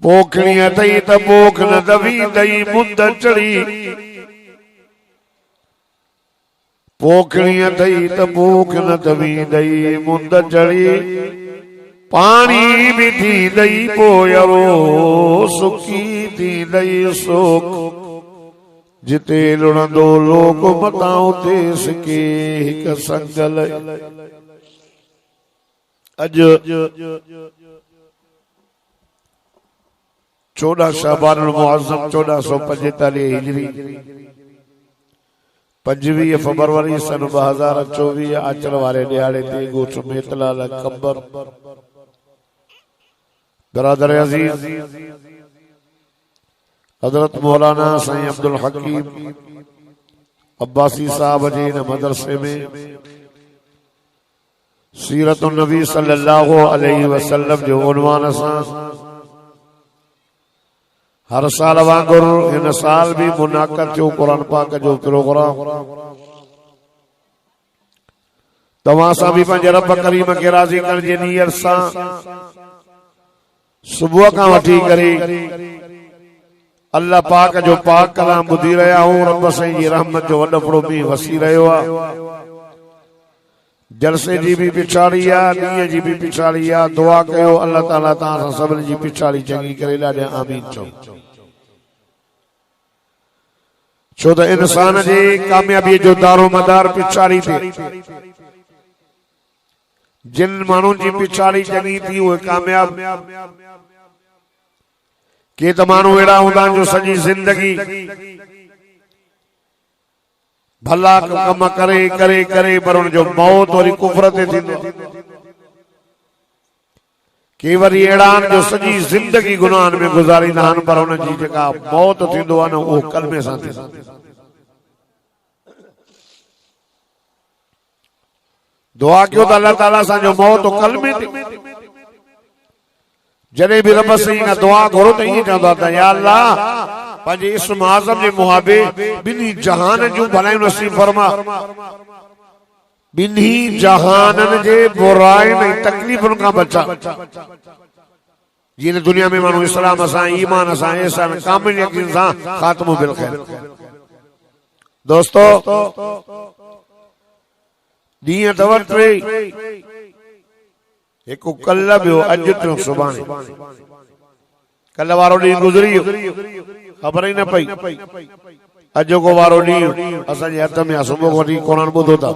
पोखणीअ तई त पोख न दवी दई मुंद चढ़ी पोखणीअ तई त पोख न दवी दई मुंद चढ़ी पानी भी थी दई पोयरो सुखी थी दई सोख जिते लुणंदो लोक मताऊं ते सिके हिक संगल अज 14 शाबान मुअज़्ज़म 1445 हिजरी 25 फरवरी सन 2024 अचण वारे ॾियारे ते ॻोठ मेतलाल कंबर बरादर अजीज हजरत मौलाना साईं अब्दुल हकीम अब्बासी साहब जे मदरसे में सीरत नबी सल्लल्लाहु अलैहि वसल्लम जो उन्वान सां हर साल वांगुरु इन साल भी मुनाक़द थियो कुरान पाक जो प्रोग्राम तव्हां सां भी पंहिंजे रब करीम खे राज़ी करण जी नियत सां सुबुह खां वठी करे अल्लाह पाक जो पाक कलाम ॿुधी रहिया आहियूं। रब साईं जी रहमत जो वॾो वॾो मींहुं वसी रहियो आहे। जलसे जी भी पिछाड़ी आ, ॾींहं जी भी पिछाड़ी आ। दुआ कयो अल्लाह ताला तव्हां सां सभिनी जी पिछाड़ी चङी करे ॾाढा आमीन चओ। छो त इंसान जे कामयाबी जो दारो मदार पिछाड़ी ते जिन माण्हुनि जी पिछाड़ी चङी थी उहे कामयाब के त माण्हू अहिड़ा हूंदा जो सॼी ज़िंदगी भला कम करे करे करे पर उन जो मौत वरी कुफर ते थींदो। के वरी अहिड़ा आहिनि जो सॼी ज़िंदगी गुनाहनि में गुज़ारींदा आहिनि पर उन जी जेका मौत थींदो आहे न उहो कलमे सां थींदो। दुआ कयो त अल्लाह ताला असांजो मौत कलमे ते जॾहिं भी रब साईं खां दुआ घुरो त ईअं चवंदा त या अल्लाह पंहिंजे इस्म आज़म जे मुहाबे ॿिन्ही जहान जूं भलायूं नसीब फरमा। ॿिन्ही जहाननि जे बुराइनि ऐं तकलीफ़ुनि खां बचा। जीअं दुनिया में माण्हू इस्लाम सां ईमान सां ihsan कामिल यकीन सां ख़ात्मो बिल ख़ैर। दोस्तो ॾींहं अथव 3 हिकु कल्ह ॿियो अॼु टियों सुभाणे। कल्ह वारो ॾींहुं गुज़री वियो ख़बर ई न पई। अॼु को वारो ॾींहुं असांजे हथ में आहे। सुबुह खां वठी क़ुर ॿुधो था।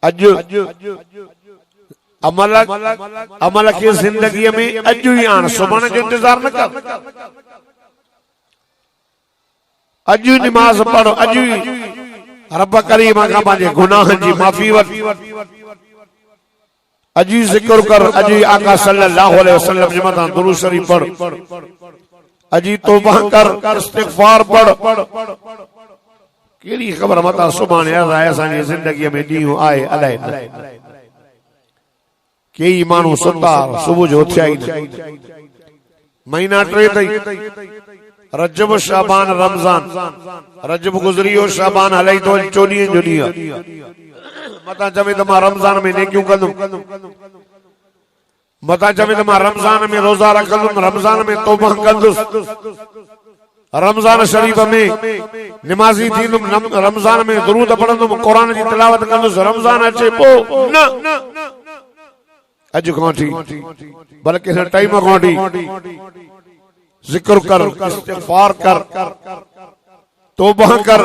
अॼु अमल खे ज़िंदगीअ में अॼु ई आण। सुभाणे जो इंतज़ार न कर। अॼु ई नमाज़ पढ़। अॼु ई रब करीम खां पंहिंजे गुनाहनि जी माफ़ी वठ। अॼु ई ज़िक्र कर। अॼु ई आका सल्लल्लाहु अलैहि वसल्लम जे मथां दुरूद शरीफ पढ़। अॼु ई तौबा कर, इस्तिग़फार पढ़। कहिड़ी ख़बर मथां सुभाणे असांजी ज़िंदगीअ में ॾींहुं आहे अलाए न। कई माण्हू सुता सुबुह जो उथिया ई न। महीना 3 अथई रजब शाबान रमज़ान। रजब गुज़री वियो शाबान हलाई थो 14 जो ॾींहुं। मथां चवे त मां रमज़ान में नेकियूं कंदुमि। मथां चवे त मां रमज़ान में रोज़ा रखंदुमि। रमज़ान में तौबा कंदुसि। रमज़ान शरीफ में निमाज़ी थींदुमि। रमज़ान में दुरूद पढ़ंदुमि। क़ुरान जी तिलावत कंदुसि। रमज़ान अचे पोइ न। अॼु खां वठी बल्कि हिन टाइम खां वठी ज़िक्र कर, इस्तिग़फार कर, तौबा कर।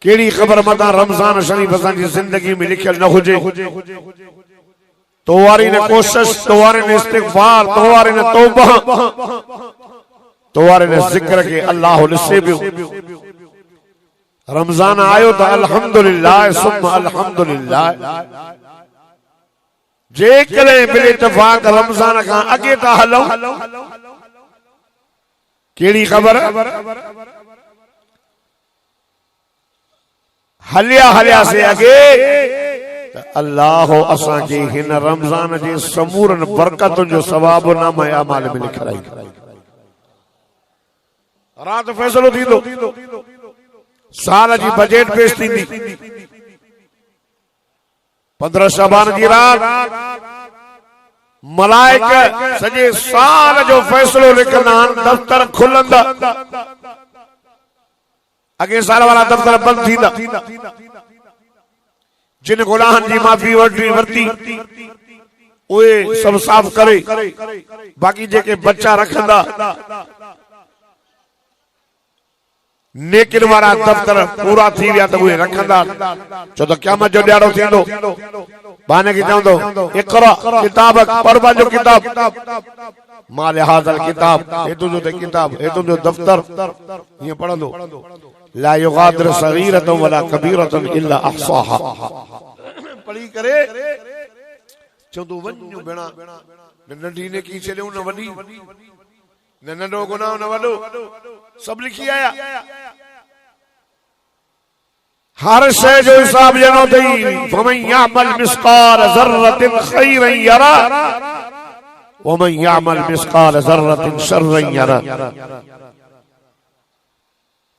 कहिड़ी ख़बर मथां रमज़ान शरीफ असांजी ज़िंदगी में लिखियल न हुजे। तो वारी ने कोशिश, तो वारी ने इस्तिग़फार, तो वारी ने तौबा, तो वारी ने ज़िक्र के अल्लाह ॾिसे पियो। रमज़ान आयो त अल्हम्दुलिल्लाह सुम्मा अल्हम्दुलिल्लाह। जेकॾहिं बिल इत्तिफ़ाक़ रमज़ान खां अॻे था हलूं कहिड़ी ख़बर हलिया से अॻे त अल्लाह असांखे हिन रमज़ान जे समूरनि बरकतुनि जो सवाब नामा अमाल में लिखाई। राति फ़ैसिलो थींदो। साल जी बजट पेश थींदी। 15 शाबान की रात मलाइका सजे साल जो फैसलो लिखंदा दफ्तर खुलंदा अगे साल वाला दफ्तर बंद थींदा जिन गुनाहन जी माफी वरती उहे सब साफ करे बाकी जेके बच्चा रखंदा नेकिन वारा दफ्तर पूरा थी विया त उहे रखंदा छो त क़यामत जो ॾियारो थींदो बाने की चवंदो इक़रा किताबक पढ़ जो किताब माल हाज़ल किताब ए तुझो ते किताब ए तुझो दफ्तर ये पढ़ंदो ला युगादिर सगीरतन वला कबीरतन इल्ला अहसाहा पढ़ी करे चवंदो वञो भेणा नंढी ने की छॾियो न वॾी न नंढो गुनाह न वॾो सब लिखी आया हर शय जो हिसाब ॼणो अथई फमन यामल मिस्काल ज़र्रतिन खैरन यरा वमन यामल मिस्काल ज़र्रतिन शर्रन यरा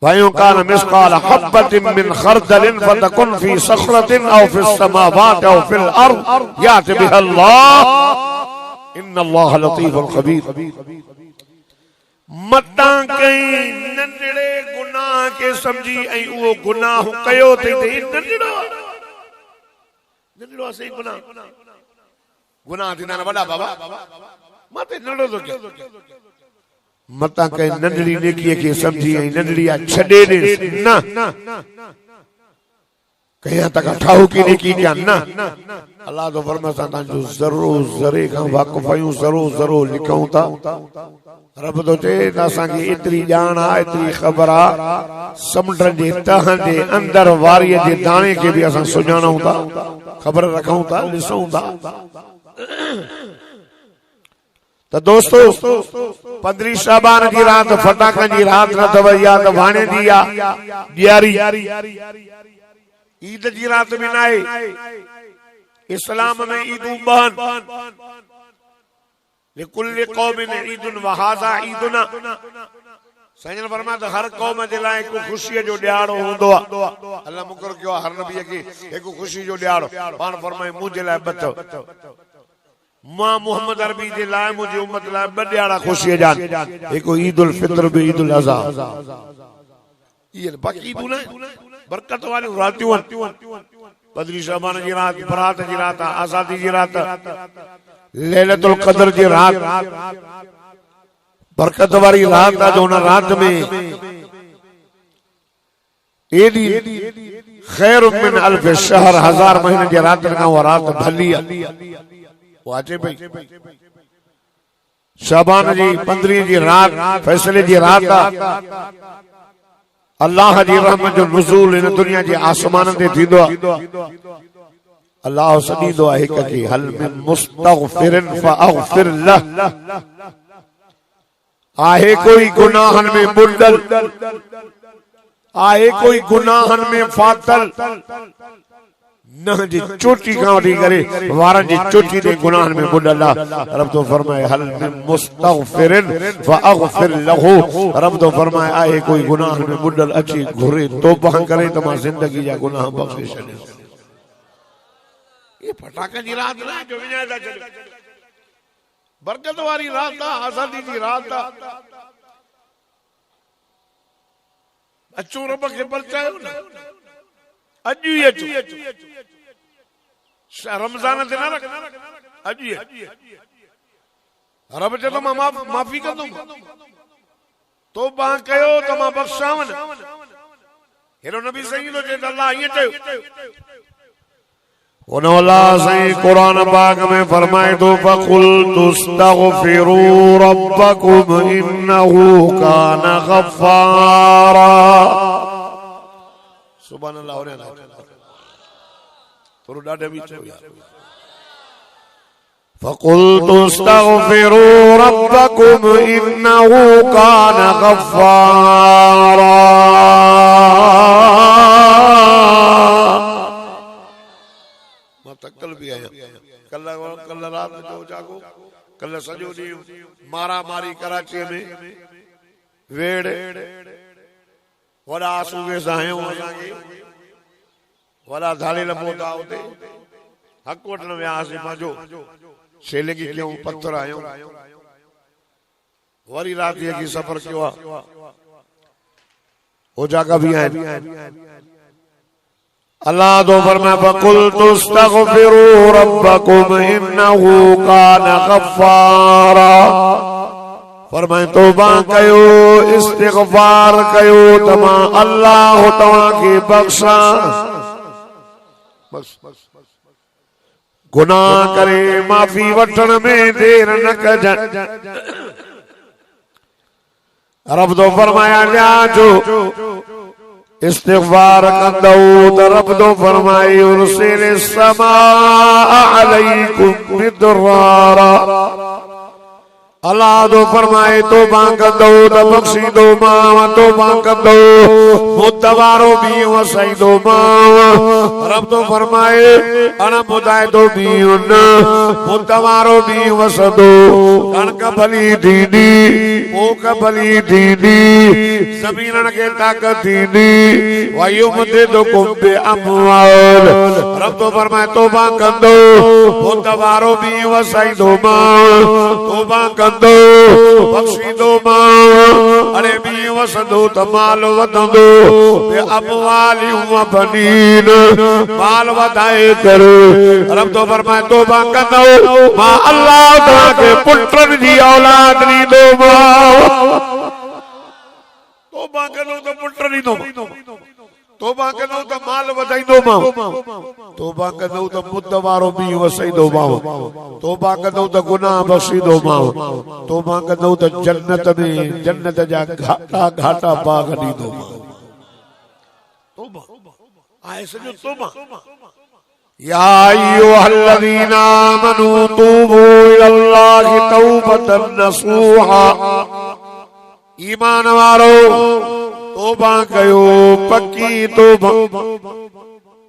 वयो कान मिस्काल हब्बतिन मिन खरदलिन फतकुन फी सखरतिन औ फिस समावात औ फिल अर्द याति बिहल्लाह इन्नल्लाह लतीफुल खबीर मता कई नंढड़े गुनाह के समझी ऐं उहो गुनाह कयो ते नंढड़ो सही गुनाह थींदा न वॾा बाबा माते नंढो थो कयो मता कई नंढड़ी नेकीअ खे समझी ऐं नंढड़ी छॾे ॾे न कया तक ठाहु की नेकी क्या न अल्लाह तो फरमाता तांजो ज़रो ज़रे खां वाक़िफ़ आहियूं ज़रो लिखूं था रब तो चए त असांखे एतिरी ॼाण आहे एतिरी ख़बर आहे समुंड जे तह जे अंदर वारीअ जे दाणे खे बि असां सुञाणूं था ख़बर रखूं था ॾिसूं था त दोस्तो 15 शाबान जी रात फटाकनि जी रात न अथव या त भाणे जी ॾियारी ईद जी रात में न आहे इस्लाम में ईदूं बहन लिकुल्लि कौमिन ईदुन व हाज़ा ईदुना साईं फरमाता हर कौम जे लाइ हिकु ख़ुशीअ जो ॾियारो हूंदो आहे अल्लाह मुक़ररु कयो हर नबीअ खे हिकु ख़ुशी जो ॾियारो पाण फरमाए मुंहिंजे लाइ ॿ मां मोहम्मद अरबी जे लाइ मुंहिंजी उम्मत लाइ ॿ ॾियारा ख़ुशीअ जा हिकु ईद उल फितर बि ईद उल अज़हा इहे बाक़ी ईदूं न बरकत वारियूं रातियूं 15 शाबान जी रात बरात जी रात आज़ादी जी रात लैलतुल क़द्र जी रात बरकत वारी रात आहे जो हुन रात में एडी खैर मिन अल्फ शहर 1000 महीने जी रात खां उहा रात भली आहे वो अचे पई शाबान जी 15 जी रात फैसले जी रात आहे अल्लाह जी रहमत जो नुज़ूल इन दुनिया जे आसमान ते थींदो आहे अल्लाह सदीदो आहे हिक खे हल मिन मुस्तगफिरन फअगफिर लह आहे कोई गुनाहन में बुडल आहे कोई गुनाहन में फातल न जी चोटी खां वठी करे वारन जी चोटी ते गुनाहन में बुडल आहे रब तो फरमाए हल मिन मुस्तगफिरन फअगफिर लहू रब तो फरमाए आहे कोई गुनाहन में बुडल अची घुरे तौबा करे त मां जिंदगी जा गुनाह बख़्शे छॾे ये फटाका जी रात ना जो विञाए था छॾियो बरकत वारी रात आहे आज़ादी जी रात आहे अचो रब खे परचायो न अॼु ई अचो रमज़ान ते न रख अॼु ई रब चए थो मां माफ़ी कंदुमि तौबा कयो त मां बख़्शांव न हेॾो नबी सही थो चए त अल्लाह ईअं चयो उन अल्लाह सही कुरान पाक में फरमाए तो फकुल तुस्तगफिरू रब्बकुम इन्नहु कान गफ्फारा सुभान अल्लाह हो रहा थोरो ॾाढे बि चयो यार फकुल तुस्तगफिरू रब्बकुम इन्नहु कान गफ्फारा कल भी आया कल रात जो जागो कल सॼो ॾींहुं मारा मारी कराची में वेड़ वॾा सूबे सां आहियूं असांखे वॾा धाड़ेल पहुता हुते हक़ वठण वियासीं पंहिंजो छेले की क्यों पत्थर आयो वरी रात ये की सफर क्यों हो जागा भी आए अल्लाह तो फरमाया फकुल तुस्तगफिरू रब्बकुम इन्नहु काना गफ्फारा फरमाए तौबा कयो इस्तिगफार कयो तमा अल्लाह तवा की बख्शा बस गुनाह करे माफी वठण में देर न कजन रब तो फरमाया लिया जो इस्तिगफार कंदो त रब तो फरमाई उरसिल समा अलैकुम मिदरारा अल्लाह तो फरमाए तौबा कंदो त बख्शी दो मां तौबा कंदो मुतवारो भी वसाई दो मां रब तो फरमाए अन बुधाए दो भी उन मुतवारो भी वसदो कणक भली दीदी पोक भली दीदी ज़मीनन के ताकत दीदी वयुमदिदुकुम बि अमवाल रब तो फरमाए तौबा कंदो मुतवारो भी वसाई दो मां तौबा कंदो बख्शी दो मां अरे भी वसदो त माल वधंदो बे अमवाली व बनीन माल वधाए कर रब तो फरमाए तौबा कंदो मां अल्लाह तआला के पुत्रन जी औलाद नी दो मां तौबा कंदो त पुत्र नी दो तौबा कंदो त माल वधाईंदो मां तौबा कंदो त मुतवारो भी वसाईंदो मां तौबा कंदो त गुनाह बख्शींदो मां तौबा कंदो त जन्नत जा घाटा घाटा बाग ॾींदो मां तौबा आहे सॼो तौबा या अय्युहल्लज़ीना आमनू तूबू इलल्लाहि तौबतन नसूहा ईमान वारो तौबा कयो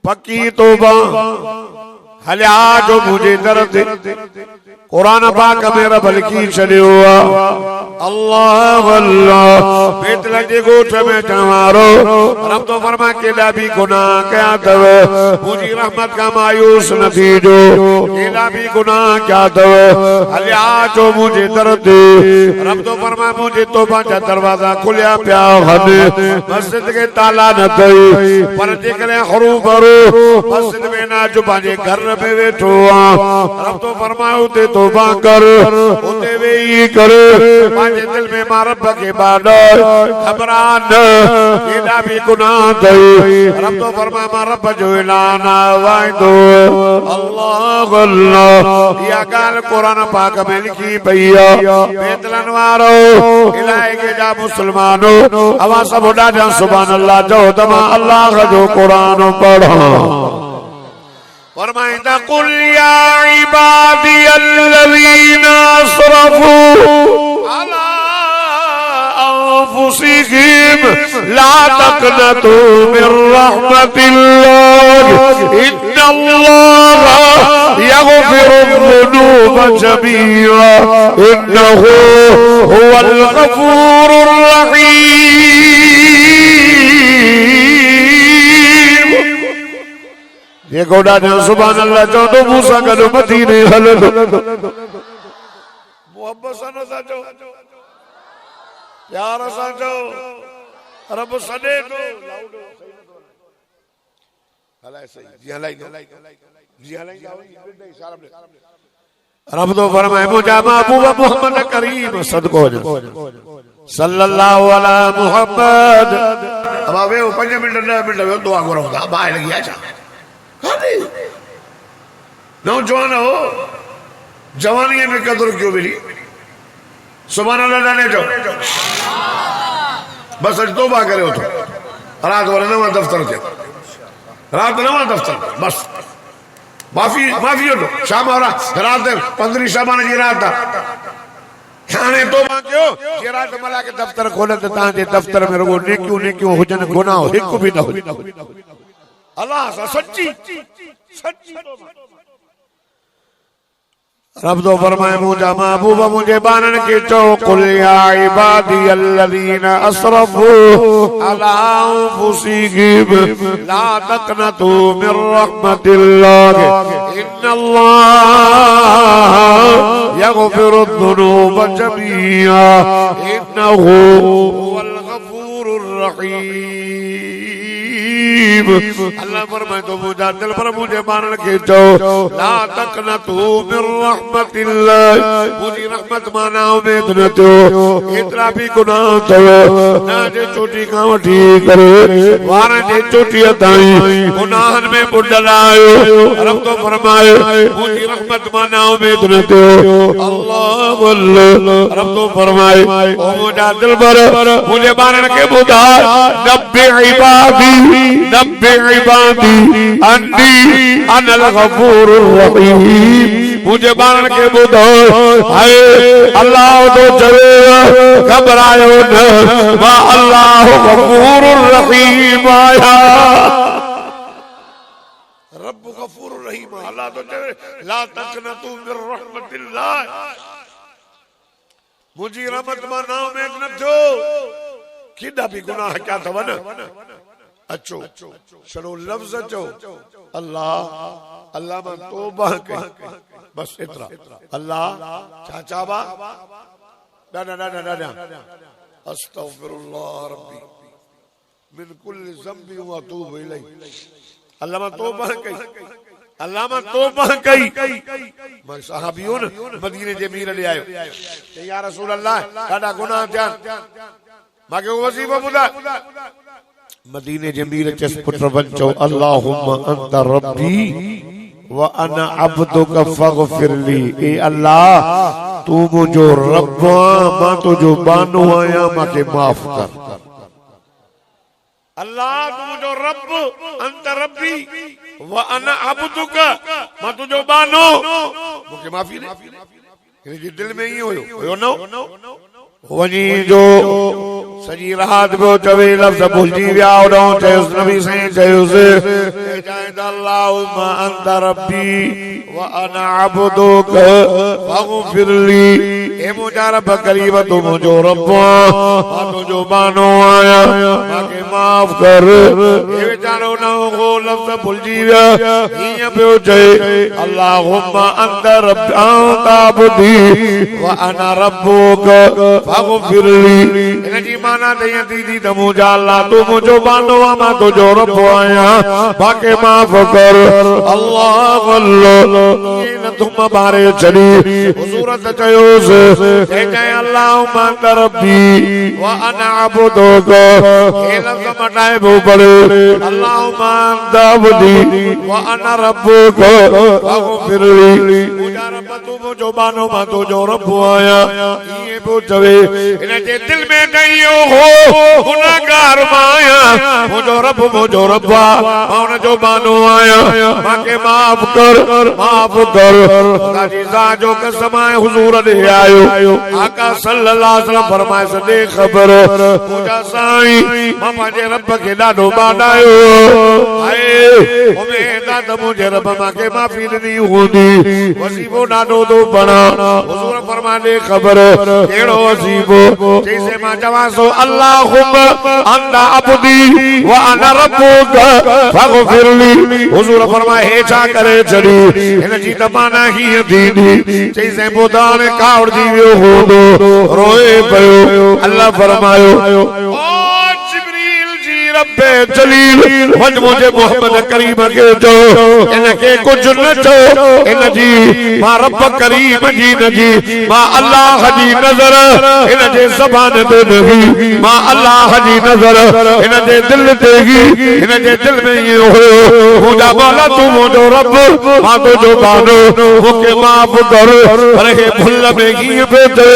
पक्की तौबा हलिया जो मुझे दर्द कुरान पाक में रब लिखी छॾियो अल्लाह अल्लाह बेतल जे गोठ में चवारो रब तो फरमा केॾा भी गुनाह कया अथव मुंहिंजी रहमत का मायूस न थीजो केॾा भी गुनाह कया अथव हलिया जो मुझे दर्द रब तो फरमा मुझे तौबा जा दरवाजा खुलिया पिया आहिनि मस्जिद के ताला न अथई पर जेकॾहिं हरूफ मस्जिद में ना जो पंहिंजे घर में वेठो रब तो फरमायो उते तौबा कर उते वेही कर पंहिंजे दिल में मां रब के बाद घबरान केॾा भी गुनाह अथई रब तो फरमाए मां रब जो ऐलान आवाईंदो अल्लाह अल्लाह इहा ॻाल्हि कुरान पाक में लिखी पई आहे बेतलन वारो इलाइके जा मुस्लमानो अवां सभु ॾाढा सुभान अल्लाह चओ त मां अल्लाह जो कुरान पढ़ां फरमाइंदा कुल या इबादी अल्लज़ीना असरफू अला अंफुसिहिम ला तक़नतू मिर रहमतिल्लाह इन्नल्लाहा यग़फिरुज़्ज़ुनूब जमीआ इन्नहु हुवल गफूरुर रहीम ये गोड़ा ने सुभान अल्लाह चो तो मूसा गॾु मदीने हलंदो मोहब्बत सां नथा चओ प्यार सां चओ रब सॾे थो हलाए सही जी हलाई जी हलाई इशारा रब तो फरमाए मुझा महबूब मोहम्मद करीम सदको सल्लल्लाहु अला मुहम्मद अब आवे 5 मिनट 10 मिनट दुआ करो दा बाहर लगी आजा नौजवान हो जवानी में कदर क्यों मिली सुभान अल्लाह ने जो बस अज तौबा करे तो रात वाला नवा दफ्तर थे रात नवा दफ्तर बस माफी हो तो शाम और रात 15 शाबान जी रात थाने तौबा कयो जे रात मला के दफ्तर खोले त ता जे दफ्तर में रगो नेकियूं हुजन गुनाह हिक भी न हो अल्लाह सा सच्ची रब तो फरमाए मुझा महबूब मुझे बानन के चो कुल या इबादी अल्लज़ीना असरफू अला अंफुसिहिम ला तक़नतू मिर रहमतिल्लाह इन्नल्लाह यग़फिरुद्दुनूब जमीआ इन्नहू हुवल गफूरुर रहीम। अल्लाह फरमाए तो मुझा दिल पर मुझे मानन के चो ला तक़नतू मिर रहमतिल्लाह मुझी रहमत माना उम्मीद न तो एतरा भी गुनाह तो ना जे चोटी का वठी करे वार जे चोटी ताई गुनाहन में बुडलायो रब तो फरमाए मुझी रहमत माना उम्मीद न तो अल्लाह अल्लाह रब तो फरमाए ओ मुझा दिल पर मुझे मानन के बुधा नब्बे इबादी अन्नी अनल गफूरुर रहीम मुझे बान के बुधो हाय अल्लाह तो चवे घबरायो न वा अल्लाह गफूरुर रहीम आया रब गफूरुर रहीम अल्लाह तो चवे ला तक़नतू मिर रहमतिल्लाह मुझी रहमत माना उम्मीद न जो किदा भी गुनाह क्या था न अच्छो चलो लफ्ज अचो अल्लाह अल्लाह मां तौबा कई बस इतना अल्लाह चाचा बा डाडा डाडा डाडा अस्तगफिरुल्लाह रब्बी मिन कुल्लि ज़ंबि व अतूबु इलैहि अल्लाह मां तौबा कई अल्लाह मां तौबा कई मैं सहाबियों मदीने जे मीर ले आयो या रसूल अल्लाह डाडा गुनाह थिया माके वजीफो बुधा मदीने जमीर चस पुत्र वंचो अल्लाहुम्मा अंत रब्बी व अना अब्दुका फगफिरली ए अल्लाह तू मुझो रब मां तुझो बानो आया माके माफ कर अल्लाह तू मुझो रब अंत रब्बी व अना अब्दुका मां तुझो बानो मुके माफी दे ये दिल में ही होयो नो वनी जो सजी रात बो चवे लफ्ज़ भुलजी विया ओडो चयुस नबी साईं चयुस अल्लाहुम्मा अंत रब्बी व अना अब्दुका फगफिरली ए मुझा रब करीब तू मुझो रब मां तुझो बानो आया माके माफ कर ए बेचारो न हो लफ्ज़ भुलजी विया इया पियो चए अल्लाहुम्मा अंत रब्बी अंत अब्दी व अना रब्बुका फगफिरली इनजी माना दई दीदी त मुझा अल्लाह तू मुझो बानो मां तुझो रब आया माके माफ कर अल्लाह अल्लाह ये न तुम बारे चली हुजूरत चयोस ए जाए अल्लाहुम्मा अंत रब्बी व अना अब्दुका ए लफ्ज़ मटाए वो पड़े अल्लाहुम्मा अंत अब्दी व अना रब्बुका फगफिरली मुझा रब तू मुझो बानो मां तुझो रब आया ये वो चवे इनजे दिल में नहीं हो गुनाहगार माया मुझो रब मां जो बानो आया माके माफ कर खुदा जी ज़ात जो कसम है हुजूर दे आयो आका सल्लल्लाहु अलैहि वसल्लम फरमाए सदे खबर मुझा साईं मां पंहिंजे रब के ॾाढो बानायो हाय उम्मीद त मुझे रब माके माफ़ी ॾिनी हूंदी वज़ीफ़ो ॾाढो तो पढ़ा हुजूर फरमाए दे खबर कहिड़ो वज़ीफ़ो जैसे मां चवां सो अल्लाहुम्मा अंत अब्दी व अना रब्बुका फगफिरली हुजूर फरमाए हे छा करे छड़ी हिन जी त माना ही थींदी जैसे बुधान कावड़जी वियो हूंदो रोए पियो अल्लाह फरमायो रब्बे जलील वज मुझे मोहम्मद करीम के जो इनके कुछ न चो इन जी मां रब करीम जी न जी मां अल्लाह जी नजर इन जे ज़बान ते नहीं मां अल्लाह जी नजर इन जे दिल ते ही इन जे दिल में ये हो खुदा मौला तू मुझो रब मां तुझो बानो मुके माफ कर अरे भुल में ही बेटे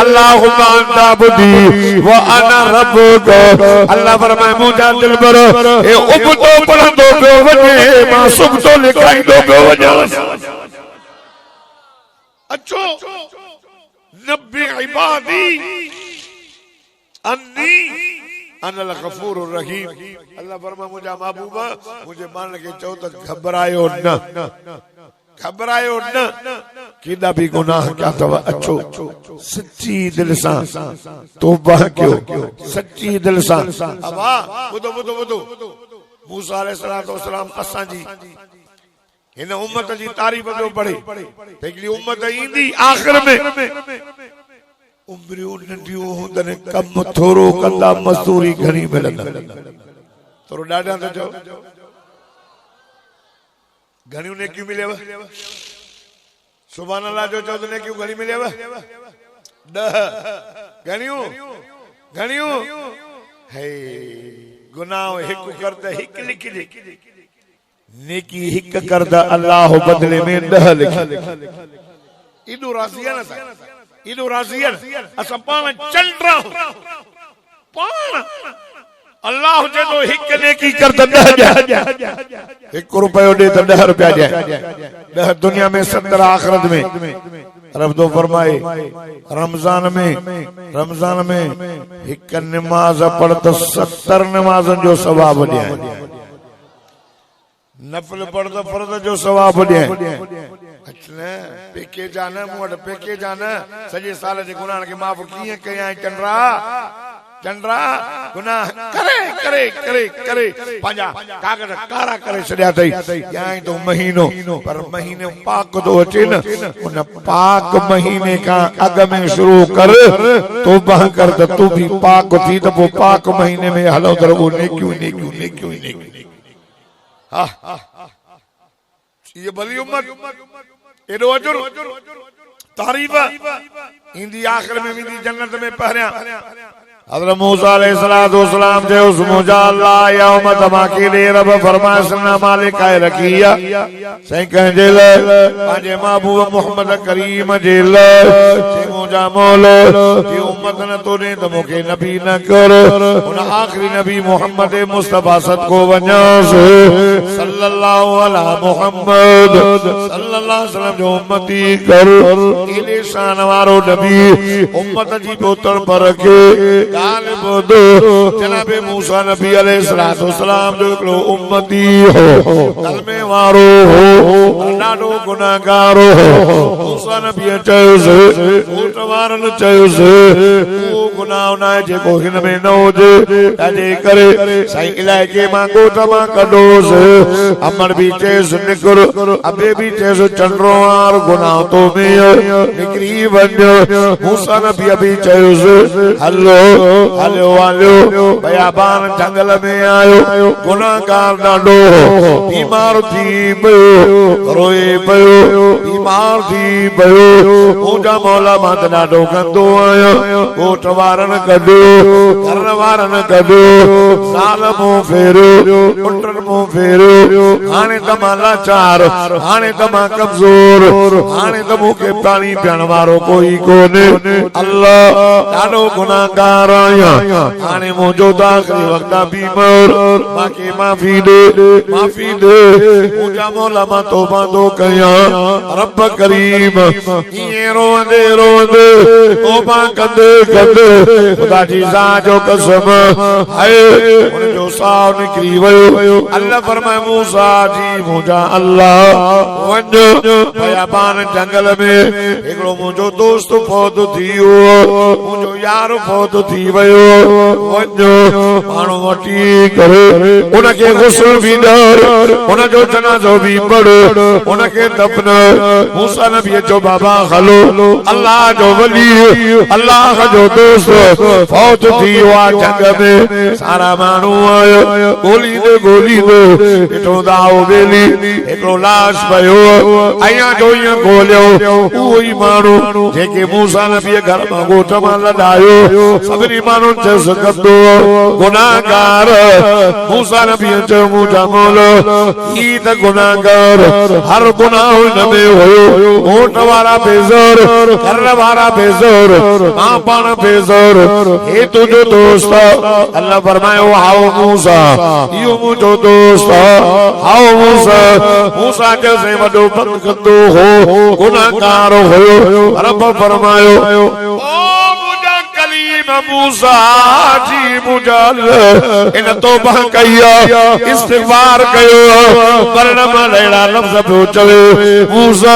अल्लाहुम्मा अंत अब्दी व अना रब्बुका अल्लाह फरमाए दिल पर ए उबतो पढ़ंदो पियो वञे मां सुबतो लिखाईंदो पियो वञा अच्छो नब्बी इबादी अन्नी अनल गफूरुर रहीम अल्लाह फरमाए मुझा महबूबा मुझे मान के चओ त घबरायो न केॾा बि गुनाह कया अथव अचो सच्ची दिल सां तौबा कयो सच्ची दिल सां अबा ॿुधो ॿुधो ॿुधो मूसा अलैहिस्सलाम असांजी हिन उम्मत जी तारीफ़ पियो पढ़े हिकिड़ी उम्मत ईंदी आख़िर में उम्रियूं नंढियूं हूंदनि कम थोरो कंदा मज़दूरी घणी मिलंदनि थोरो ॾाढा त चओ घणियूं नेकियूं मिलेव सुभान अल्लाह जो चओ त नेकियूं घणी मिलेव 10 घणियूं हे गुनाह हिकु कर त हिकु लिखिजे नेकी हिकु कर त अल्लाह बदले में 10 लिखे एॾो राज़ी आहे न एॾो राज़ी आहे असां पाण चंडरा पाण अल्लाह जे तो हिकु नेकी कर त 10 ॾिया 1 रुपयो ॾे त 10 रुपया ॾिया 10 दुनिया में 70 आखिरत में रब तो फरमाए रमजान में हिकु नमाज पढ़ त 70 नमाज़न जो सवाब ॾिया नफल पढ़ त फर्ज़ जो सवाब ॾिया अच्छा पेके जान मूं वटि पेके जान सॼे साल जे गुनाहनि खे माफ़ कीअं कयां चंद्रा गुनाह करे पंहिंजा कागज़ कारा करे छॾिया अथई याई तो महीनो पर महीने पाक तो अचे न उन पाक महीने खां अॻ में शुरू कर तौबा कर त तूं बि पाक थी त पोइ पाक महीने में हलो त वो नेकियूं हा ये भली उम्मत एॾो अजुर तारीफ़ ईंदी आख़िर में वेंदी जन्नत में पहिरियां हज़रत मूसा अलैहिस्सलाम जो मुझा अल्लाह या उम्मत माके दे रब फरमाए सना मालिक है रखिया सही कहे ले पांजे महबूब मोहम्मद करीम जे ले मुझा मौला की उम्मत न तो ने तो मुके नबी न कर उन आखिरी नबी मोहम्मद मुस्तफा सद को वन्यास सल्लल्लाहु अला मोहम्मद सल्लल्लाहु अलैहि वसल्लम जो उम्मती कर इले शान वारो नबी उम्मत जी बोतल पर के जनाब मूसा नबी अलैहिस्सलाम जो हिकिड़ो उम्मती हो कलमे वारो हो ॾाढो गुनाहगार हो मूसा नबी चयोसि ऊंट वारनि चयोसि उहो गुनाह न आहे जेको हिन में न हुजे तंहिंजे करे साईं इलाइक़े मां ॻोठ मां कढोसि अमर बि चयसि निकिर अबे बि चयसि चंडरो वार गुनाह तो में निकिरी वञ मूसा नबी बि चयोसि हलो बयाबान जंगल में आयो गुनाहगार ॾाढो बीमार थी पियो रोए पियो बीमार थी पियो मुंहिंजा मौला मां त ॾाढो कंदो आहियां ॻोठ वारनि कढियो घर वारनि कढियो साल मूं फेरियो पुटनि मूं फेरियो हाणे त मां लाचार हाणे त मां कमज़ोर हाणे त मूंखे पाणी पीअण वारो कोई कोन्हे अल्लाह ॾाढो गुनाहगार आहियां आने मुझो आखिरी वक्त बीमार माके माफी दे मुझा मौला मां तौबा दो कया रब करीम ये रोंदे तौबा कंदे खुदा जी ज़ात जो कसम है उन जो साह निकरी वयो अल्लाह फरमाए मूसा जी मुझा अल्लाह वञ बयाबान जंगल में हिकिड़ो मुझो दोस्त फौत थियो मुझो यार फौत थी वयो माण्हू वठी करे उनखे गुस्ल भी ॾियो उनजो जनाज़ो भी पढ़ो उनखे दफन मूसा नबी जो बाबा हलो अल्लाह जो वली अल्लाह जो दोस्त फौत थी हुआ जंग में सारा माण्हू आयो गोली दे ॾिठो दाओ वेली हिकिड़ो लाश पियो अयां जो ईअं ॻोल्हियो उहो ई माण्हू जेके मूसा नबी घर मां ॻोठ मां लॾायो सभिनी माण्हुनि चयोसि कंदो गुनाहगार मूसा नबी चयो मुंहिंजा मौला ही त गुनाहगार हर गुनाह हिन में हुयो ॻोठ वारा बेज़र घर वारा बेज़र मां पाण बेज़र हे तुंहिंजो दोस्त अल्लाह फरमायो आओ मूसा इहो मुंहिंजो दोस्त आओ मूसा जैसे वॾो बंद कंदो हो गुनाहगार हुयो रब फरमायो कलीम मूसा जी मुजाल इन तौबा कया इस्तिगफार कयो वरन लेड़ा लफ्ज पे चले मूसा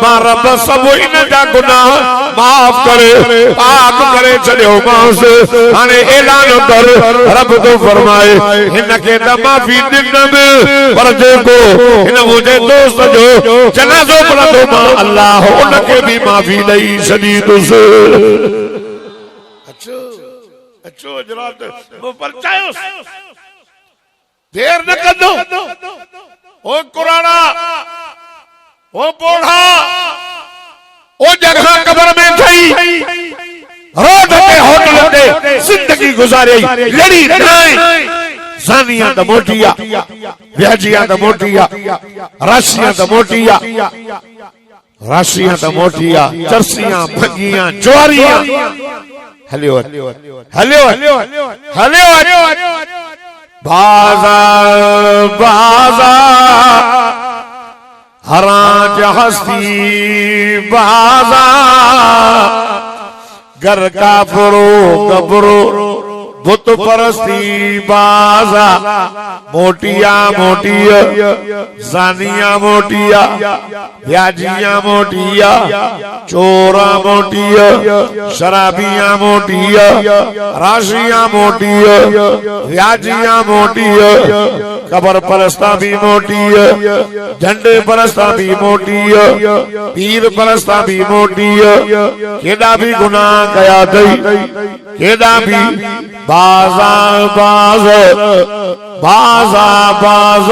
मां रब सब इन जा गुनाह माफ करे पाक करे छड़ियो मांस हाने ऐलान कर रब तो फरमाए इनके त माफी ॾिनमि पर जेको इन मुंहिंजे दोस्त जो जनाज़ो पढ़ंदो मां अल्लाह उनके भी माफी ॾेई छॾींदुसि। अचो अचो हज़रात वो परचायो देर न कंदो ओ कुराना ओ पोढ़ा ओ जगह कब्र में थई रोड ते होटल ते जिंदगी गुजारी लड़ी नाए ज़ानिया त मोटिया व्याजिया त मोटिया राशिया त मोटिया राशिया त मोटिया चरसियां भगियां ज्वारियां हलियो हलियो हलियो बाजा बाजा हराज हस्ती बाजा घर का फरो कब्रो बुत परस्ती बाजा मोटिया मोटिया जानिया मोटिया व्याजिया मोटिया चोरा मोटिया शराबिया मोटिया राशिया मोटिया व्याजिया मोटिया कबर परस्ता भी मोटिया झंडे परस्ता भी मोटिया पीर परस्ता भी मोटिया केदा भी गुनाह कया थई केदा भी बाजा बाज बाजा बाज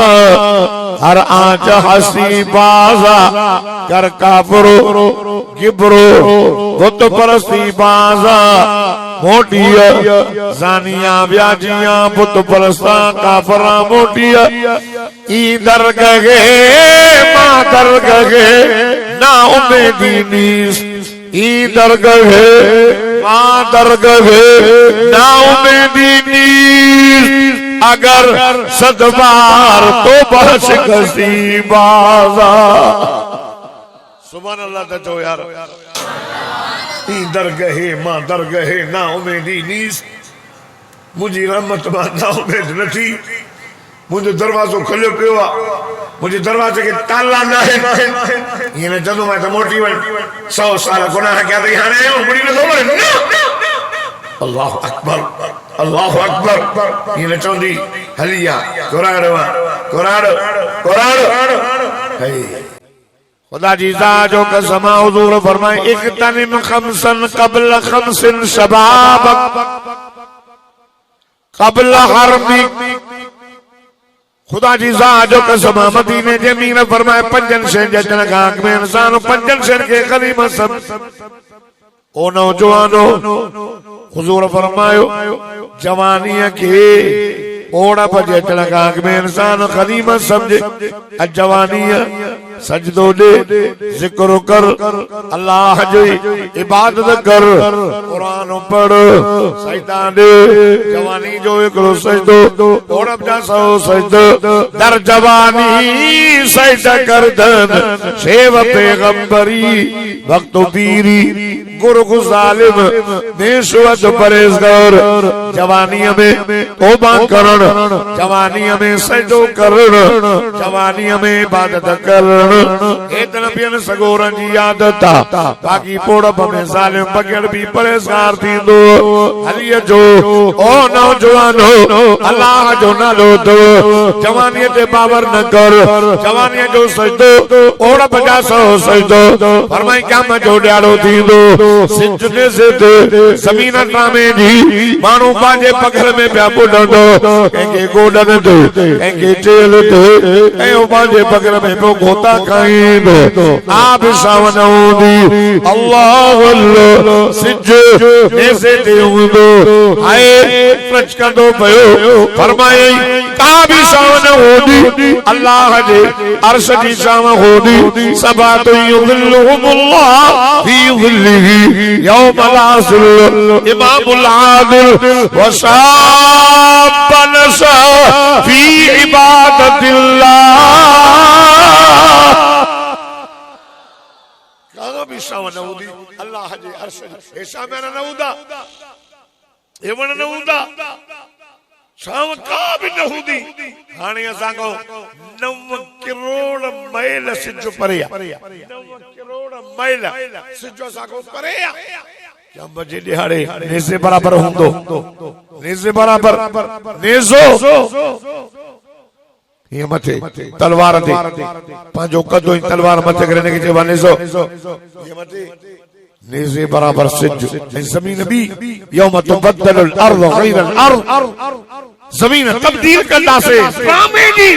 हर आंच हसी बाजा कर काफरो गिबरो बुत परस्ती बाजा मोटिया जानिया व्याजिया बुत परस्ता काफरा मोटिया ई दरगहे मां दरगहे ना उम्मीदी नीस ई दरगहे मां दरगहे ना उम्मीदी नीस अगर सदबार तो बस कसी बाजा सुभान अल्लाह तो यार ई दरगहे मां दरगहे ना उम्मीदी नीस मुझी रहमत मां ना उम्मीद न थी मुझे दरवाजो खुलियो पियो मुझे दरवाजे के ताला ना है ये ने जदों मैं तो मोटी वन 100 साल गुनाह क्या थी हाने मुड़ी ने खबर अल्लाह अकबर ये ने चौंदी हलिया कुराड़ खुदा जी जो कसम हुजूर फरमाए इक्तनिम खमसन क़ब्ल खमसिन शबाब क़ब्ल हरमी खुदा जी जो कसम मदीने जे मीर फरमाए पंजन शे जचन खाक में इंसान पंजन शे के कलीम सब ओ नौजवानो हुजूर फरमायो जवानी के ओड़ा बजे चलगाग में इंसान खलीमा समझे जवानी सजदो दे जिक्र कर अल्लाह जी इबादत कर कुरान पढ़ सजदा दे जवानी जो एक सजदो ओड़ा जा सो सजदो दर जवानी सजदा कर दन सेव पैगंबरी वक्त पीरी गुरु जालिम बेशुअत परहेजगार जवानी में तौबा करण जवानी में सजदो करण जवानी में इबादत करण एतन पियन सगोरन जी आदत बाकी पोड़प में जालिम बगड़ भी परहेजगार थींदो हलिय जो ओ नौजवानो अल्लाह जो नालो दो जवानी ते बावर न कर जवानी जो सजदो ओड़प जा सो सजदो फरमाई काम जो ॾियारो थींदो सिजने से जमीन ड्रामे जी मानू पांजे पगल में पिया बुडंदो कंहिंखे गोडन ते कंहिंखे चेल ते कयो पांजे पगल में पियो गोता खाईंदो आप सावन हूंदी अल्लाह अल्लाह सिज ऐसे ते हूंदो हाय प्रच कंदो पियो फरमाए का भी सावन हूंदी अल्लाह जे अर्श जी शाम हूंदी सबातु युज़िल्लुहुमुल्लाह फी ज़िल्लिही यौम ला ज़िल्ल इमामुल आदिल व शाबन फी इबादतिल्लाह भी सावन हूंदी अल्लाह अल्लाह जे अर्श हे शामियाना न हूंदा हे वण न हूंदा छाव का भी न हूंदी हाणे असां को 9 करोड़ मैल सिज परे 9 करोड़ मैल सिज असां को परे क्या बजे दिहाड़े नेज़े बराबर हूंदो नेज़े बराबर नेज़ो ये मथे तलवार दे पांचो कदो तलवार मथे करे के चवा नेज़ो ये मथे नेज़े बराबर सिज जमीन भी यौम तुबद्दलुल अर्ज़ गैरल अर्ज़ जमीन तब्दील करदा से ट्रामे जी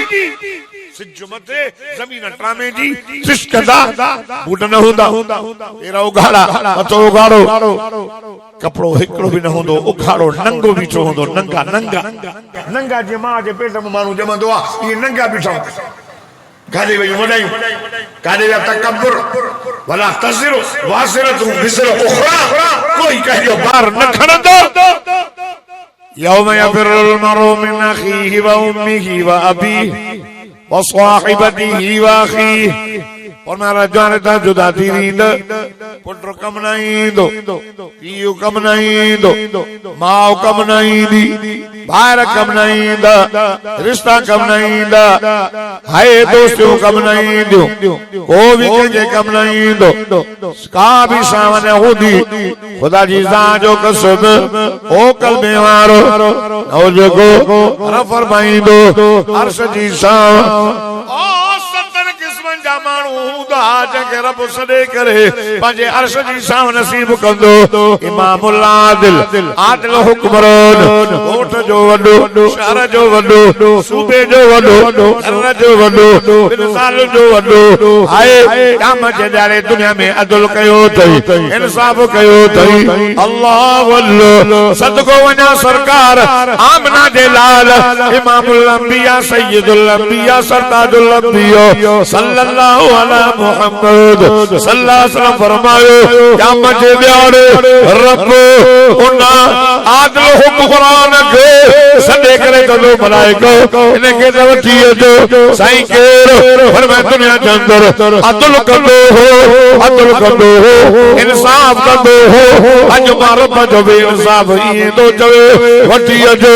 सिज मथे जमीन ट्रामे जी सिज करदा बूट न होंदा तेरा उगाड़ा मथो उगाड़ो कपड़ो हिकड़ो भी न होंदो उगाड़ो नंगो बीठो होंदो नंगा नंगा नंगा जे मां जे पेट में मानू जमंदो आ ये नंगा बीठो गाली वे वडाई गाली वे तकब्बुर वला तज़िरु वासिरतु बिसर उखरा कोई कहियो बाहर न खणंदो यौम यफिरुल मरउ मिन अखीहि व उम्मिहि व अबीहि व साहिबतिहि व अखीहि और मारा जाने ता जुदा थी रींद पुत्र कम नहीं दो पीयू कम नहीं दो माँ कम नहीं दी भाई कम नहीं दा रिश्ता कम नहीं दा हाय दोस्तों कम नहीं दो को भी के कम नहीं दो का भी सामने होदी खुदा जी जो कसम ओ कल में मारो और जो को रफर भाई दो अर्श जी जंहिंखे रब सॾे करे पंहिंजे अर्श जी सां नसीब कंदो इमामुल आदिल आदिल हुक्मरान ॻोठ जो वॾो शहर जो वॾो सूबे जो वॾो घर जो वॾो इंसान जो वॾो आहे क़यामत जे ॾियारे दुनिया में अदल कयो अथई इंसाफ़ कयो अथई अल्लाह अल्लाह सदको वञा सरकार आमना जे लाल इमामुल अंबिया सय्यदुल अंबिया सरताजुल अंबिया सल्लल्लाहु अलैहि मुहम्मद सल्लल्लाहु अलैहि वसल्लम फरमायो क़यामत जे ॾियारे रब उन आदिल हुक्मरान खे सॾे करे कंदो मलाइको इनखे त वठी अचो साईं केरु फरमाए दुनिया जे अंदर अदल कंदो हो इंसाफ़ कंदो हो अॼु मां रब जो बि इंसाफ़ ईअं थो चवे वठी अचो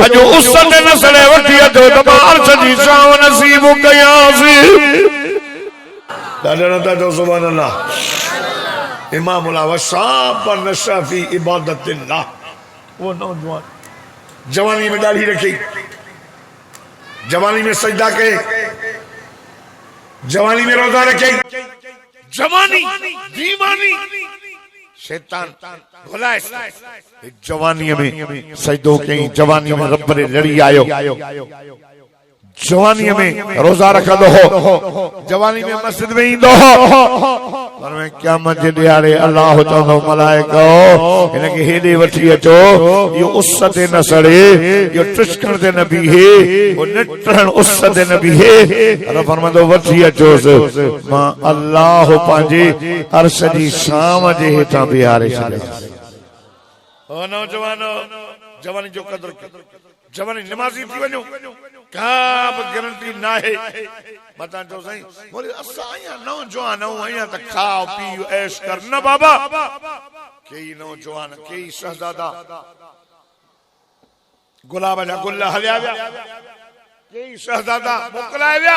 अॼु उस ते न सड़े वठी अचो त मां अर्श जी छांव नसीब कयासीं दादा जो सुभान अल्लाह इमामुल वशाब नशफी इबादतिल्लाह वो नौजवान जवानी में दाढ़ी रखी जवानी में सजदा के जवानी में रोजा रखे जवानी दीवानी शैतान भुलाए जवानी में सजदो के जवानी में रब ने लड़ी आयो जवानी में रोजा रखंदो हो जवानी में मस्जिद में ईंदो हो पर मैं क़यामत जे ॾियारे अल्लाह चवंदो मलाइको हिनखे हेॾे वठी अचो इहो उस ते न सड़े इहो टुशकण ते न बीहे वो निटण उस ते न बीहे अल्लाह फरमांदो वठी अचोसि मां अल्लाह पंहिंजे अर्श जी शाम जे हेठां बीहारे छॾियां ओ नौजवानो जवानी जो कदर जवानी नमाज़ी थी वञो का गारंटी ना है मता जो सही बोले असा आया नौजवान आया त खाओ पियो ऐश कर न बाबा कई नौजवान कई शहजादा गुलाब जा गुल हलिया कई शहजादा मोकलाया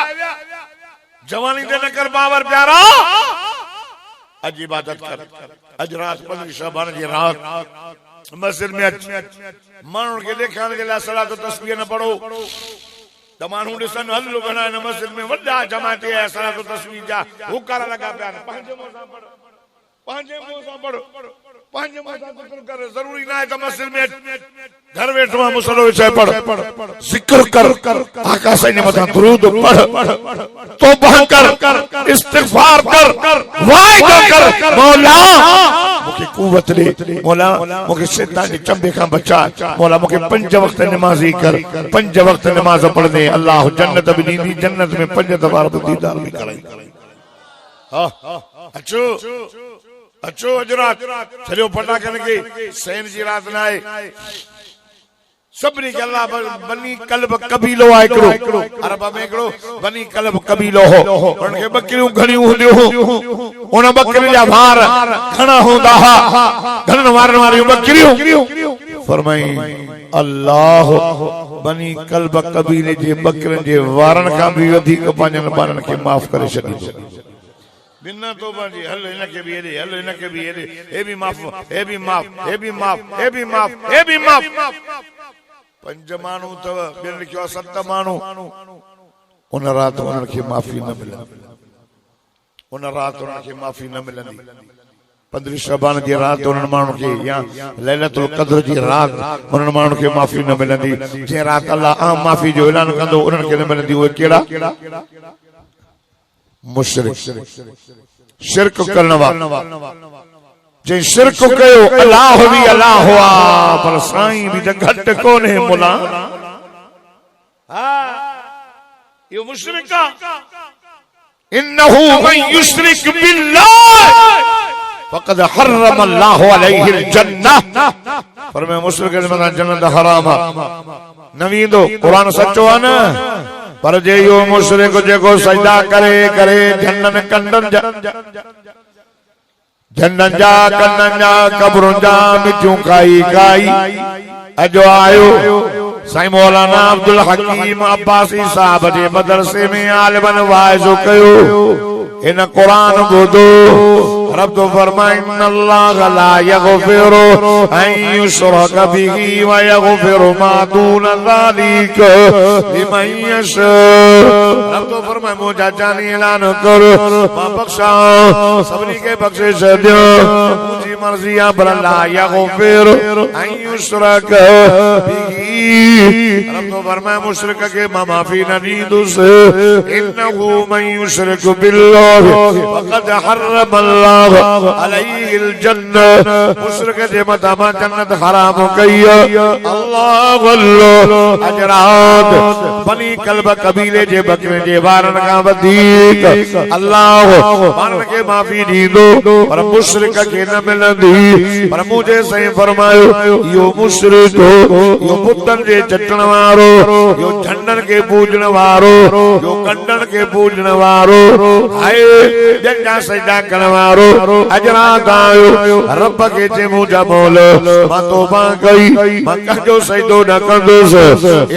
जवानी दे न कर बावर प्यारा अज इबादत कर अज रात 15 शाबान जी रात मस्जिद में मानू के देखने के लिए सलात तस्बीह न पढ़ो त मानू दिसन हल्लो बना न मस्जिद में वड्डा जमात है सलात तस्बीह जा हुकार लगा पिया पंहिंजे मुंह सां पढ़ो पंहिंजे मुंह सां जिक्र कर जरूरी ना है त मस्जिद में घर वेठो मुसलो विछाए पढ़ जिक्र कर आका साईं ने मथा दुरूद पढ़ तौबा कर इस्तिगफार कर वाइदा कर मौला मुझे कुव्वत दे मौला मुझे शैतान के चंबे का बचा मौला मुझे 5 वक्त नमाजी कर 5 वक्त नमाज पढ़ने अल्लाह जन्नत भी दी जन्नत में 5 दफा दीदार भी कराई हां अच्छो अच्छो अजरात चलो फटा करके सैन जी रात ना आए सबनी के अल्लाह बनी कल्ब कबीलो आहे हिकिड़ो अरब में हिकिड़ो बनी कल्ब कबीलो हो उनखे बकरियूं घणियूं हूंदियूं उन बकरियुनि जा वार घणा हूंदा हुआ घणनि वारनि वारियूं बकरियूं फरमाई अल्लाह बनी कल्ब कबीले जे बकरियुनि जे वारनि खां बि वधीक पंहिंजनि ॿारनि खे माफ़ करे छॾींदो बिना तौबा जी हल इनके भी हेॾे हल इनके भी हेॾे हे भी माफ़ हे भी माफ़ हे भी माफ़ हे भी माफ़ हे भी माफ़ पंज माण्हू अथव ॿियनि लिखियो 7 माण्हू उन रात उन्हनि खे माफ़ी न मिलंदी उन रात उन्हनि खे माफ़ी न मिलंदी 15 शबान जी रात उन्हनि माण्हुनि खे या लैलतुल क़द्र जी रात उन्हनि माण्हुनि खे माफ़ी न मिलंदी जंहिं रात अल्लाह आम माफ़ी जो ऐलान कंदो उन्हनि खे न मिलंदी उहे कहिड़ा मुशरिक शिरक करण वारा जे शिरक कयो अल्लाह भी अल्लाह हुआ पर साईं भी घट कोने मुला यो मुशरिक इन्नहु मन युशरिक बिल्लाह फक़द हर्रम अल्लाह अलैहि अल-जन्नह पर मैं मुशरिक के मथां जन्नत हराम न वेंदो कुरान सचो आहे न पर जे यो मुशरिक जेको सजदा करे करे झंडन कंडन झंडन जा कंडन जा कब्रुन जा मिठियूं खाई खाई अजो आयो साईं मौलाना अब्दुल हकीम अब्बासी साहब जे मदरसे में आलिमन वाइज़ो कयो इन कुरान ॿुधो रब तो फरमाए इन्नल्लाह ला यगफिरु अन युशरक बिही व यगफिरु मा दून ज़ालिका लिमन यशा रब तो फरमाए मुझा जानी ऐलान कर मां बख्शा सबनी के बख्शिश दे मुझी मर्जी है पर ला यगफिरु अन युशरक बिही रब तो फरमाए मुशरिक के माफी न दींदुस इन्नहु मन युशरिक बिल्लाह फक़द हर्रम अल्लाह अलैहि अल-जन्नह मुशरिक जे मथां जन्नत हराम कई अल्लाह अल्लाह अजरात बनी कल्ब कबीले जे बकरे जे वारन खां वधीक अल्लाह मानन खे माफ़ी ॾींदो पर मुशरिक खे न मिलंदी पर मुझे सही फरमायो यो मुशरिक यो बुतन जे चटण वारो यो झंडन के पूजन वारो यो कंडन के पूजन वारो हाय जंजा सजदा करण वारो अजरा गायो रब के जे मुझा बोल मां तौबा कई मां कजो सजदो न कंदुस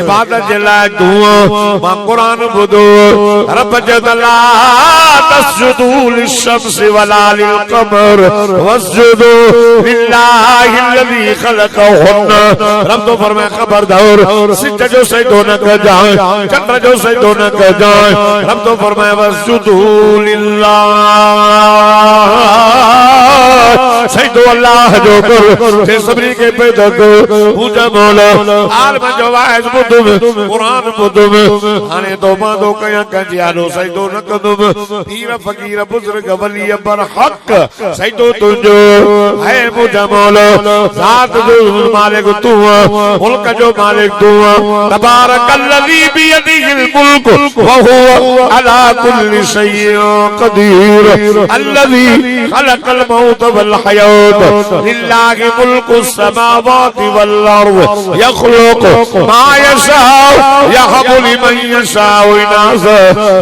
इबादत जे लाइ दुआ मां कुरान ॿुधो रब जे ला तस्जुदू लिशम्स वला लिलकमर वस्जुदू लिल्लाहि अल्लज़ी खलक़हुन रब तो फरमाए खबरदार सिज जो सजदो न कजाए चंद्र जो सजदो न कजाए रब तो फरमाए वस्जुदू सजदो अल्लाह जो कर ते सबरी के पैदा कर पूजा मौला आलम जो वाइज बुदुम कुरान बुदुम हाने तौबा दो कया कंजियालो सजदो न कदुम पीर फकीर बुजुर्ग वली पर हक सजदो तुझो है पूजा मौला जात जो मालिक तू मुल्क जो मालिक तू तबारकल्लज़ी बियदिहिल मुल्क व हुवा अला कुल्लि शैइन कदीर अल्लज़ी खलक़ल मौत वल हयात लिल्लाहि मुल्कुस समावाति वल अर्द यखलुकु मा यशाउ यहबु लिमन यशाउ इनासा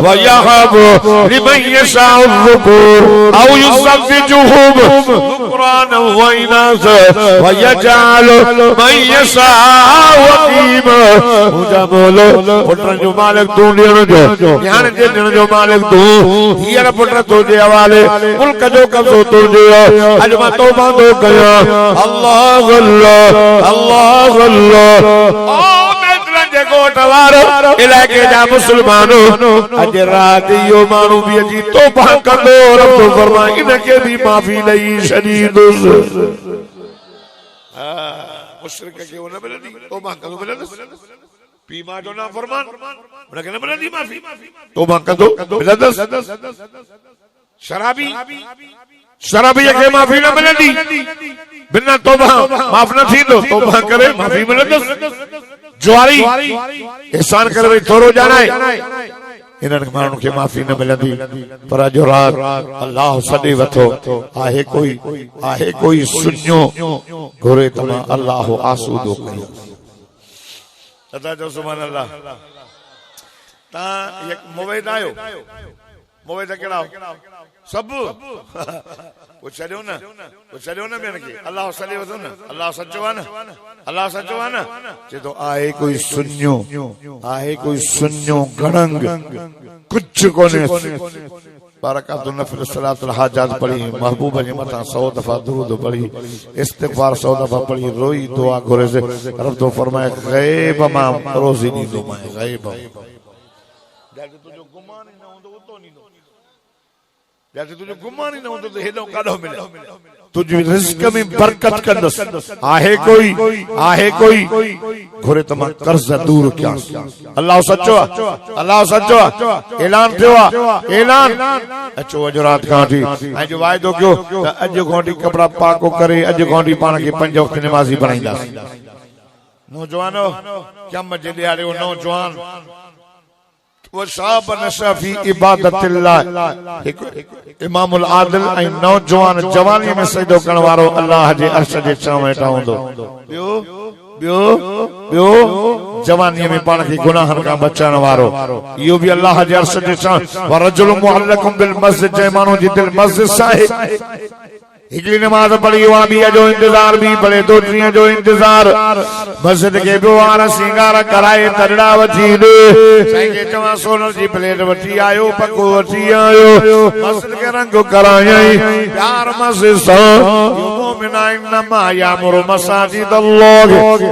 व यहबु लिमन यशाउ ज़ुकुर औ युज़व्विजुहुम ज़ुक्राना व इनासा व यजअलु मन यशाउ अक़ीमा मुझा बोलो पुटन जो मालिक तू ॾियण जो ध्यान जे ॾियण जो मालिक तू हीअर पुट तुझे हवाले मुल्क जो कब्ज़ो तुझे अॼु मां तौबा थो कयां अल्लाह अल्लाह अल्लाह अल्लाह ओ मेदरन जे गोठ वारो इलाइक़े जा मुस्लमानो अॼु राति इहो माण्हू बि अची तौबा कंदो रब तो फरमाए इनखे बि माफ़ी ॾेई छॾींदुसि मुशरिक खे न मिलंदी तौबा कंदो मिलंदुसि पी मां जो ना फरमान उनखे न मिलंदी माफ़ी तौबा कंदो मिलंदुसि शराबी शराबी के माफी न मिलंदी बिना तौबा माफ न थींदो तौबा करे माफी मिलंदुसि जुआरी एहसान करे वरी थोरो ॼाणाए इन्हनि माण्हुनि खे माफ़ी न मिलंदी पर अॼु रात अल्लाह सॾे वठो आहे कोई सुञो घुरे त मां अल्लाह आसूदो कयो अता जो सुभान अल्लाह ता एक मोवेद आयो मोवेद केड़ा सब वो चलियो ना मैंने के अल्लाह सल्ली वसल्लम ना अल्लाह सच्चो है ना जे तो आए कोई सुन्यो गणंग कुछ कोने बरकातुन नफिल सलातुल हाजात पढ़ी महबूब जे मथा 100 दफा दुरूद पढ़ी इस्तिगफार 100 दफा पढ़ी रोई दुआ घुरे से रब तो फरमाए गैब मां रोजी नी दो मैं गैब जैसे तुझे गुमान ही ना हो तो तो नहीं जैसे तुझे गुमान ही ना हो तो हेडो काढो मिले तुझे रिस्क में बरकत कंदस आहे कोई घुरे तमा कर्ज दूर क्या अल्लाह सच्चो ऐलान थियो ऐलान अचो अज रात काठी ऐ जो वायदो कयो त अज गोंडी कपड़ा पाको करे अज गोंडी पाण के 5 वक्त नमाजी बनाईंदा नौजवानो क्या मजे दिहाड़े वो नौजवान वो शाब नशफी इबादतिल्लाह इमामुल आदिल ऐं नौजवान जवानी में सजदो करण वारो अल्लाह जे अर्श जे छांव हेठां हूंदो ॿियो जवानी में पाण खे गुनाहनि खां बचाइण वारो इहो बि अल्लाह जे अर्श जे छांव वरजुल मुअल्लकुम बिल मस्जिद जे माण्हू जी दिल मस्जिद साहे हिकड़ी नमाज पढ़ी वाबीअ जो इंतजार भी भले दोटरीअ जो इंतजार मस्जिद के बिवार सिंगार कराए तरड़ा वठी दे साईं के चवा सोनर जी प्लेट वठी आयो पको वठी आयो मस्जिद के रंग कराई प्यार मस्जिद सा मोमिना इन्नमा यामुरु मसाजिद अल्लाह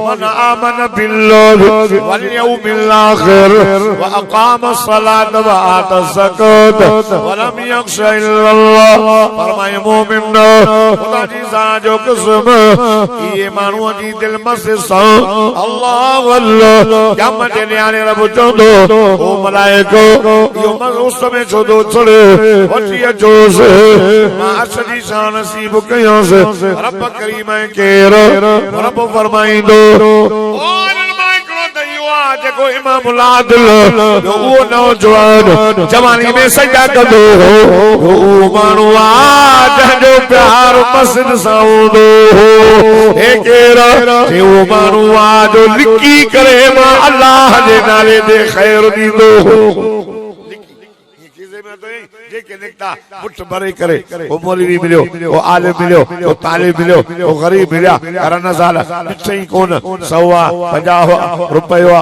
मन आमन बिल्लाह वल यौमिल आखिर व अकाम अस्सलात व आता ज़कात व लम यख्शा इल्लल्लाह फरमाए मोमिन खुदा जी सा जो कसम ये मानू जी दिल मस्जिद सा अल्लाह अल्लाह क़यामत जे ॾियारे रब चवंदो ओ मलाइको यो मज़ूस में छोदो चढ़े वठी अचोस मां असली शान नसीब कयोस रब करीम केर रब फरमाइंदो ओ जेको इमामुल आदिल वो नौजवान जवानी में सजदा कंदो वो माण्हू आ जंहिंजो प्यार मस्जिद सां हूंदो हे केरु वो माण्हू आ जो लिकी करे मां अल्लाह जे नाले ते ख़ैर ॾींदो जेके निकता मुठ भरे करे वो मौलवी मिलियो वो आलिम मिलियो वो तालिब मिलियो वो गरीब मिलिया कर नज़ाल सही कोन 150 रुपया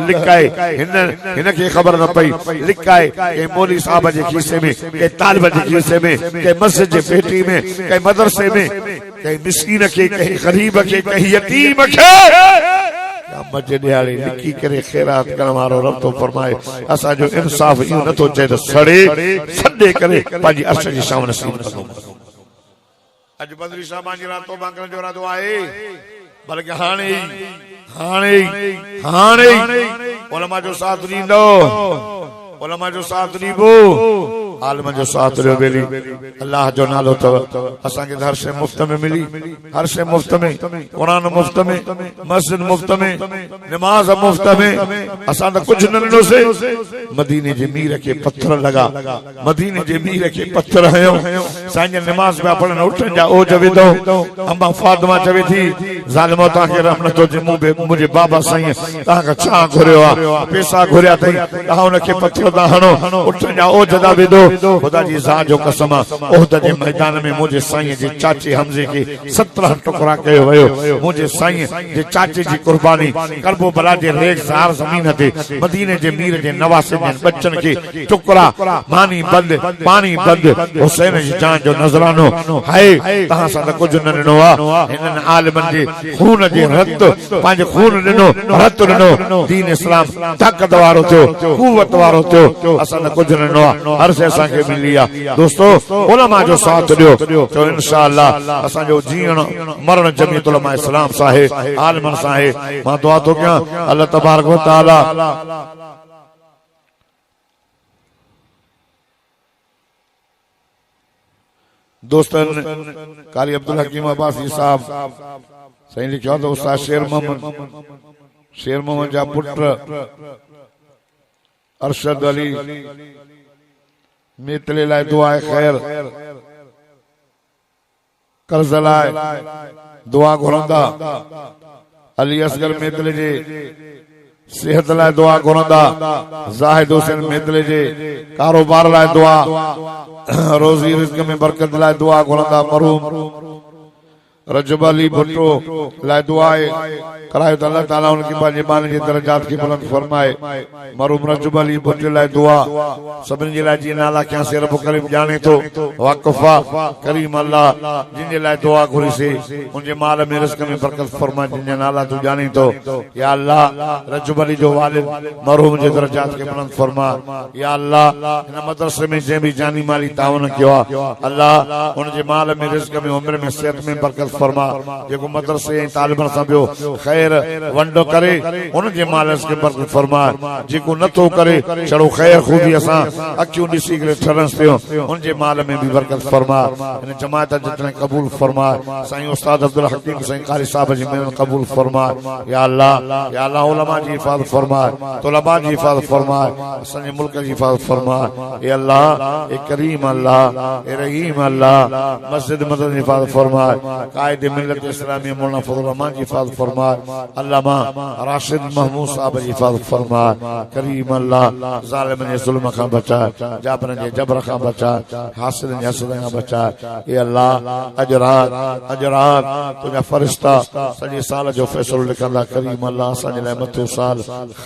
लिखाए हिन के खबर न पई लिखाए के मौलवी साहब जे खीसे में के तालिब जे खीसे में के मस्जिद जे पेटी में के मदरसे में के मिस्कीन के के गरीब के के यतीम के मजे दिहाड़े लिखी करे खैरात करण वारो रब तो फरमाए असा जो इंसाफ यूं न तो चे तो सड़े सदे करे पाजी अर्श जी शाम नसीब कंदो अज बदरी साहब जी रात तो बांकन जो रात आए बल्कि हाणे उलमा जो साथ ॾींदो उलमा जो साथ ॾीबो आलम जो साथ ॾियो बेली अल्लाह जो नालो तव असां के हर शइ मुफ्त में मिली हर शइ मुफ्त में कुरान मुफ्त में मस्जिद मुफ्त में नमाज मुफ्त में असां त कुछ न ॾिनोसीं मदीने जे मीर के पत्थर लगा मदीने जे मीर के पत्थर हयो साईं नमाज में पढ़न उठन जा ओ जवे दो अम्मा फातिमा चवे थी ज़ालिमो ता के रहमत जे मुझे बाबा साईं ता का छा घुरियो आ पैसा घुरिया तई ता उन के पत्थर दा हणो उठन जा ओ जदा विदो खुदा जी ज़ात जो कसम ओहद जे मैदान में मुझे साईं जे चाचे हमजे के 17 टुकड़ा कयो वयो मुझे साईं जे चाचे जी कुर्बानी करबो बला जे रेगज़ार ज़मीन ते मदीने जे मीर जे नवासे जे बच्चन के टुकड़ा मानी बंद पानी बंद हुसैन जी जान जो नजरानो हाय तहां सा कुछ न ॾिनो आ हिनन आलिमन जे खून जे रत पंहिंजो खून ॾिनो रत ॾिनो दीन इस्लाम ताकत वारो थियो कुवत वारो थियो असां कुछ न ॾिनो आ हर शइ असां के मिली आ दोस्तों उलमा जो साथ ॾियो तो इंशाअल्लाह असां जो जीअण मरण जमीयत उलमा इस्लाम साहे आलिमन साहे मां दुआ तो कयां अल्लाह तबारक व तआला दोस्तन कारी अब्दुल हकीम अब्बासी साहब सही लिखियो तो उस्ताद शेर मोहम्मद जा पुत्र अरशद अली मितले लाए दुआ खैर कर्ज लाए दुआ घुरंदा अली असगर मितले जे सेहत लाइ दुआ घुरंदा, ज़ाहिद हुसैन मेदले जे कारोबार लाइ दुआ, रोज़ी रिज़्क़ में बरकत लाइ दुआ घुरंदा। मरहूम रजब अली भुट्टो लाइ दुआ करायो त अल्लाह ताला उनकी पंहिंजे बान जे दरजात खे बुलंद फरमाए। मरहूम रजब अली भुट्टो लाइ दुआ, सभिनी जे लाइ जीअं नाला कयां से रब करीम ॼाणे थो। वाक़फ़ा करीम अल्लाह जिन जे लाइ दुआ घुरीसे उनजे माल में रिज़्क़ में बरकत फरमाए, जिन जा नाला तू ॼाणी थो। या अल्लाह रजब अली जो वालिद मरहूम जे दरजात खे बुलंद फरमा। या अल्लाह हिन मदरसे में जंहिं बि जानी माली ताउन कयो आहे, अल्लाह उनजे माल में रिज़्क़ में उम्र में सेहत में बरकत फरमा। जेको मदरसे ऐं तालिबन सां ॿियो ख़ैर वंडो करे उनजे माल खे बरकत फरमा। जेको नथो करे छड़ो ख़ैर खूबी असां अखियूं ॾिसी करे ठरन्स पियो, उनजे माल में भी बरकत फरमा। इन जमात जितने कबूल फरमा। साईं उस्ताद अब्दुल हकीम साईं कारी साहब जी मेहनत कबूल फरमा। या अल्लाह उलमा जी हिफाज़त फरमा, तुलबा जी हिफाज़त फरमा, असांजे मुल्क जी हिफाज़त फरमा। ए अल्लाह, ए करीम अल्लाह, ए रहीम अल्लाह, मस्जिद मदद जी हिफाज़त फरमा। कायद मिल्लत इस्लामी मौलाना फजल रहमान जी हिफाज़त फरमा। अल्लामा राशिद महमूद साहब जी हिफाज़त फरमा। करीम अल्लाह, ज़ालिमन जे ज़ुल्म खां बचा, जाबरन जे जबर खां बचा, हासिदन जे हसद खां बचा। ए अल्लाह, अज रात तुंहिंजा फरिश्ता सॼे साल जो फ़ैसिलो लिखंदा। करीम अल्लाह, असांजे लाइ मथियो साल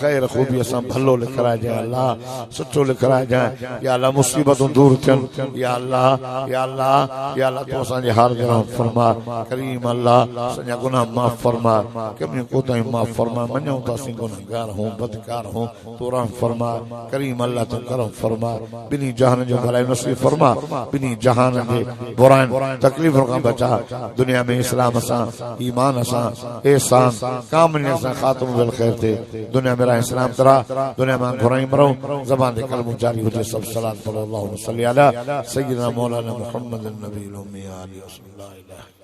ख़ैर खूबी असां भलो लिखाइजांइ। अल्लाह सुठो लिखाइजांइ। या अल्लाह मुसीबतूं दूर थियनि। या अल्लाह, या अल्लाह, या अल्लाह तूं असांजे हाल खे रहम फरमा। करीम अल्लाह, असांजा गुनाह माफ़ फरमा, कमियूं कोताहियूं माफ़ फरमा। मञूं त असीं गुनहगार हूं, बदकार हूं, तूं रहम फरमा। करीम अल्लाह तूं करम फरमा। ॿिन्ही जहान जो भलाई नसीब फरमा। ॿिन्ही जहान जे बुराइनि तकलीफ़ुनि खां बचा। दुनिया में इस्लाम सां, ईमान सां, एहसान कामयाबी सां ख़ात्मो बिल ख़ैर थे। दुनिया में रह इस्लाम तरा, दुनिया में घुराई मरूं, ज़बान ते कलम जारी हुजे। सब सलात पढ़ो। अल्लाहुम्मा सल्ली अला सय्यिदना मौलाना मुहम्मद नबी उम्मी आलि वसल्लम।